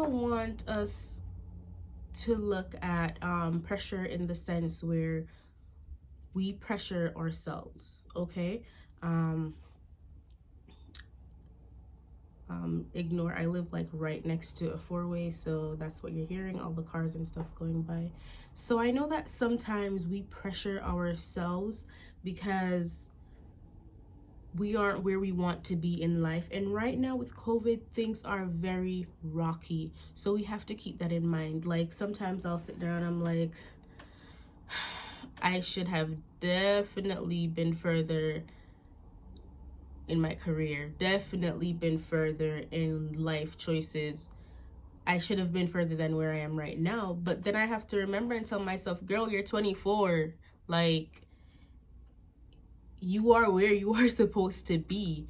don't want us to look at pressure in the sense where we pressure ourselves, okay? Um, Ignore, I live like right next to a four-way, so that's what you're hearing, all the cars and stuff going by. So I know that sometimes we pressure ourselves because we aren't where we want to be in life. And right now with COVID, things are very rocky. So we have to keep that in mind. Like sometimes I'll sit down, I'm like, I should have definitely been further in my career, definitely been further in life choices. I should have been further than where I am right now. But then I have to remember and tell myself, girl, you're 24. Like, you are where you are supposed to be.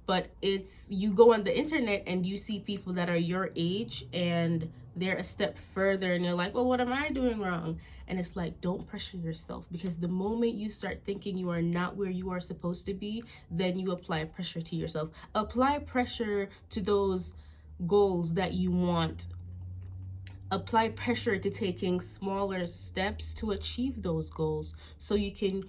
But it's, you go on the internet and you see people that are your age and they're a step further and you're like, well, what am I doing wrong? And it's like, don't pressure yourself, because the moment you start thinking you are not where you are supposed to be, then you apply pressure to yourself. Apply pressure to those goals that you want. Apply pressure to taking smaller steps to achieve those goals so you can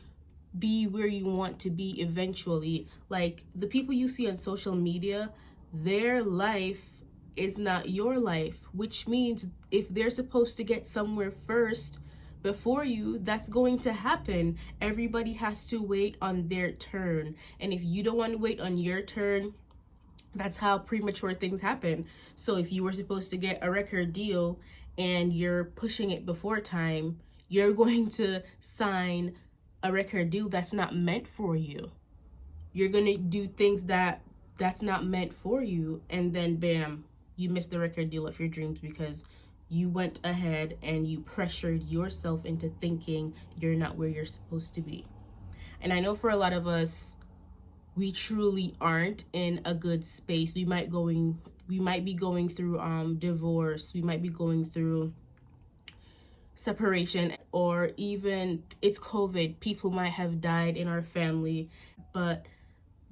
be where you want to be eventually. Like the people you see on social media, their life is not your life, which means if they're supposed to get somewhere first before you, that's going to happen. Everybody has to wait on their turn. And if you don't want to wait on your turn, that's how premature things happen. So if you were supposed to get a record deal and you're pushing it before time, you're going to sign a record deal that's not meant for you. You're going to do things that's not meant for you, and then bam, you miss the record deal of your dreams because you went ahead and you pressured yourself into thinking you're not where you're supposed to be. And I know for a lot of us, we truly aren't in a good space. We might be going through divorce, we might be going through separation, or even it's COVID, people might have died in our family. But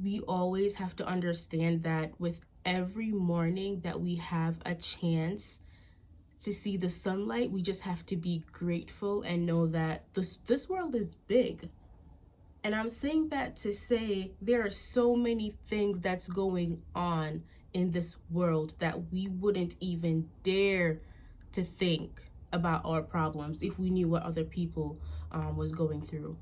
we always have to understand that with every morning that we have a chance to see the sunlight, we just have to be grateful and know that this world is big. And I'm saying that to say there are so many things that's going on in this world that we wouldn't even dare to think about our problems if we knew what other people was going through.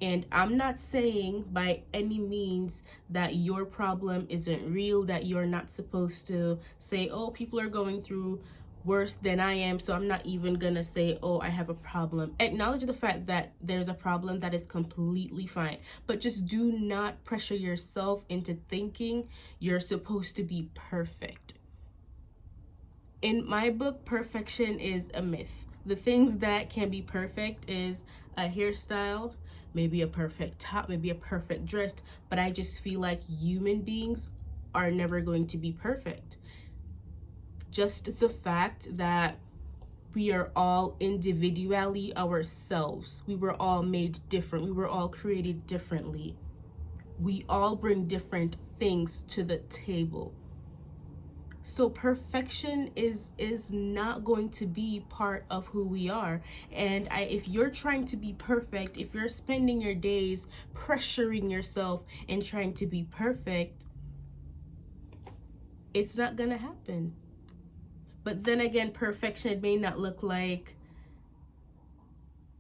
And I'm not saying by any means that your problem isn't real, that you're not supposed to say, oh, people are going through worse than I am, so I'm not even gonna say, oh, I have a problem. Acknowledge the fact that there's a problem. That is completely fine. But just do not pressure yourself into thinking you're supposed to be perfect. In my book, perfection is a myth. The things that can be perfect is a hairstyle, maybe a perfect top, maybe a perfect dress, but I just feel like human beings are never going to be perfect. Just the fact that we are all individually ourselves. We were all made different. We were all created differently. We all bring different things to the table. So perfection is not going to be part of who we are. And if you're trying to be perfect, if you're spending your days pressuring yourself and trying to be perfect, it's not gonna happen. But then again, perfection may not look like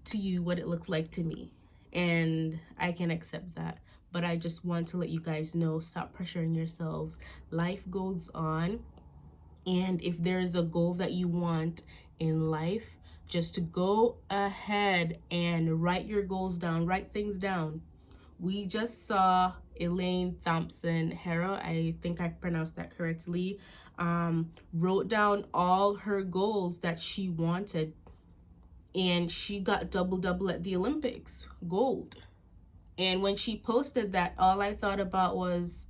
to you what it looks like to me. And I can accept that. But I just want to let you guys know, stop pressuring yourselves. Life goes on. And if there is a goal that you want in life, just go ahead and write your goals down, write things down. We just saw Elaine Thompson Hera, I think I pronounced that correctly, wrote down all her goals that she wanted, and she got double at the Olympics, gold. And when she posted that, all I thought about was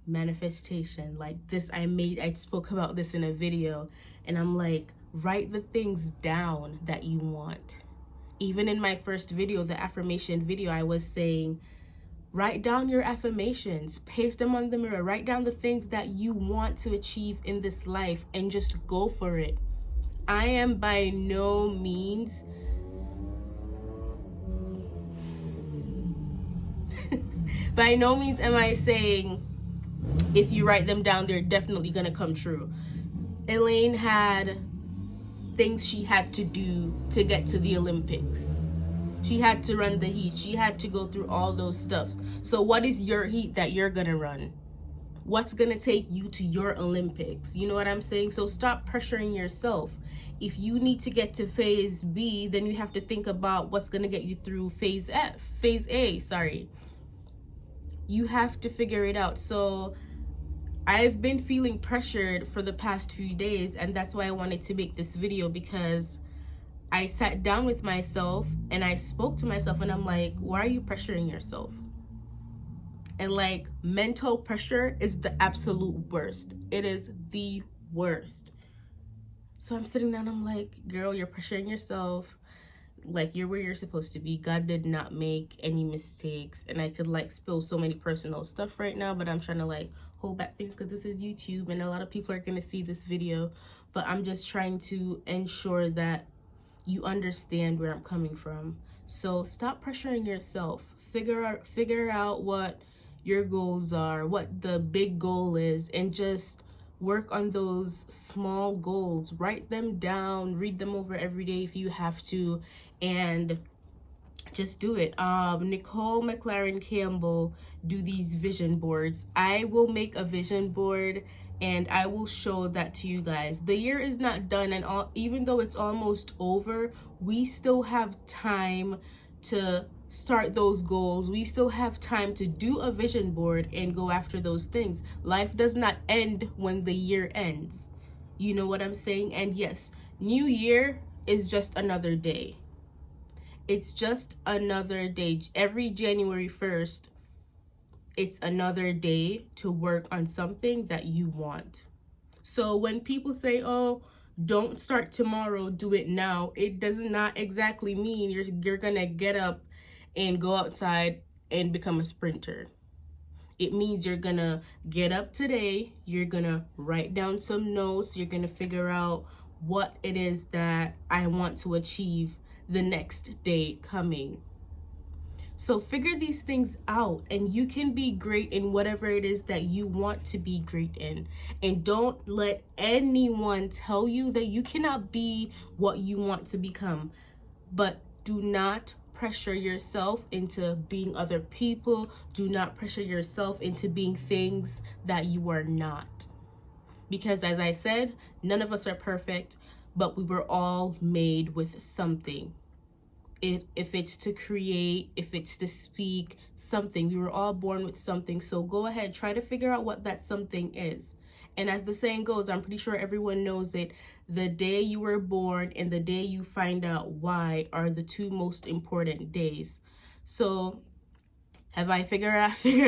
manifestation. Like this, I spoke about this in a video, and I'm like, write the things down that you want. Even in my first video, the affirmation video, I was saying, Write down your affirmations, paste them on the mirror, write down the things that you want to achieve in this life, and just go for it. I am by no means by no means am I saying if you write them down, they're definitely gonna come true. Elaine had things she had to do to get to the Olympics. She had to run the heat. She had to go through all those stuffs. So what is your heat that you're gonna run? What's gonna take you to your Olympics? You know what I'm saying? So stop pressuring yourself. If you need to get to phase B, then you have to think about what's gonna get you through phase A, sorry. You have to figure it out. So I've been feeling pressured for the past few days, and that's why I wanted to make this video, because I sat down with myself and I spoke to myself and I'm like, why are you pressuring yourself? And like, mental pressure is the absolute worst. It is the worst. So I'm sitting down, I'm like, girl, you're pressuring yourself. Like, you're where you're supposed to be. God did not make any mistakes. And I could like spill so many personal stuff right now, but I'm trying to like hold back things because this is YouTube and a lot of people are going to see this video. But I'm just trying to ensure that you understand where I'm coming from. So stop pressuring yourself. Figure out what your goals are, what the big goal is, and just work on those small goals. Write them down, read them over every day if you have to, and just do it. Nicole McLaren Campbell do these vision boards. I will make a vision board and I will show that to you guys. The year is not done, and even though it's almost over, we still have time to start those goals. We still have time to do a vision board and go after those things. Life does not end when the year ends. You know what I'm saying? And yes, New Year is just another day. It's just another day. Every January 1st, it's another day to work on something that you want. So when people say, oh, don't start tomorrow, do it now, it does not exactly mean you're gonna get up and go outside and become a sprinter. It means you're gonna get up today, you're gonna write down some notes, you're gonna figure out what it is that I want to achieve the next day coming. So figure these things out, and you can be great in whatever it is that you want to be great in. And don't let anyone tell you that you cannot be what you want to become. But do not pressure yourself into being other people. Do not pressure yourself into being things that you are not. Because as I said, none of us are perfect, but we were all made with something. If it's to create, if it's to speak, something. We were all born with something. So go ahead, try to figure out what that something is. And as the saying goes, I'm pretty sure everyone knows it, the day you were born and the day you find out why are the two most important days. So have I figured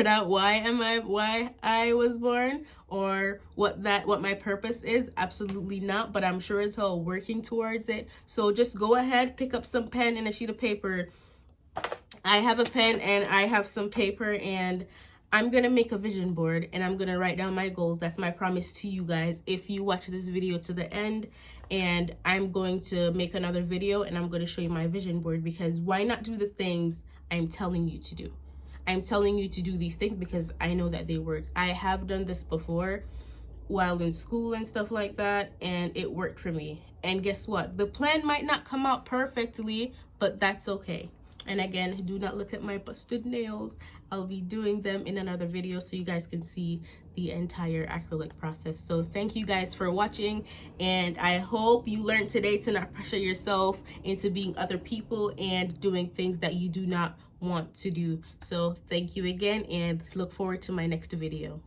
out why I was born, or what my purpose is? Absolutely not, but I'm sure as hell working towards it. So just go ahead, pick up some pen and a sheet of paper. I have a pen and I have some paper, and I'm gonna make a vision board and I'm gonna write down my goals. That's my promise to you guys if you watch this video to the end. And I'm going to make another video and I'm going to show you my vision board, because why not do the things I'm telling you to do? I'm telling you to do these things because I know that they work. I have done this before while in school and stuff like that, and it worked for me. And guess what? The plan might not come out perfectly, but that's okay. And again, do not look at my busted nails. I'll be doing them in another video so you guys can see the entire acrylic process. So thank you guys for watching, and I hope you learned today to not pressure yourself into being other people and doing things that you do not want to do. So thank you again, and look forward to my next video.